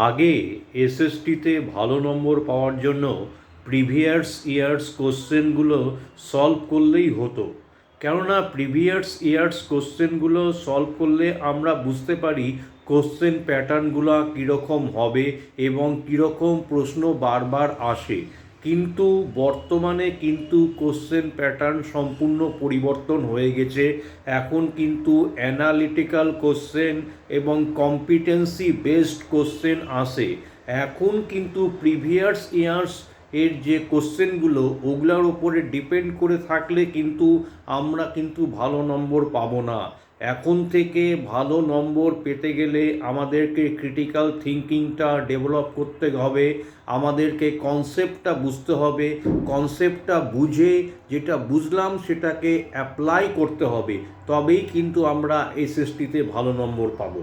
আগে এসএসটিতে ভালো নম্বর পাওয়ার জন্য প্রিভিয়াস ইয়ার্স কোশ্চেনগুলো সলভ করলেই হতো। কেননা প্রিভিয়াস ইয়ার্স কোশ্চেনগুলো সলভ করলে আমরা বুঝতে পারি কোশ্চেন প্যাটার্নগুলো কীরকম হবে এবং কীরকম প্রশ্ন বারবার আসে। কিন্তু বর্তমানে কিন্তু কোশ্চেন প্যাটার্ন সম্পূর্ণ পরিবর্তন হয়ে গেছে। এখন কিন্তু অ্যানালিটিক্যাল কোশ্চেন এবং কম্পিটেন্সি বেসড কোশ্চেন আসে। এখন কিন্তু প্রিভিয়াস ইয়ার্স এর যে কোশ্চেনগুলো ওগুলোর ওপরে ডিপেন্ড করে থাকলে কিন্তু আমরা কিন্তু ভালো নম্বর পাবো না। এখন থেকে ভালো নম্বর পেতে গেলে আমাদেরকে ক্রিটিক্যাল থিঙ্কিংটা ডেভেলপ করতে হবে, আমাদেরকে কনসেপ্টটা বুঝতে হবে, কনসেপ্টটা বুঝে যেটা বুঝলাম সেটাকে অ্যাপ্লাই করতে হবে, তবেই কিন্তু আমরা এসএসটিতে ভালো নম্বর পাবো।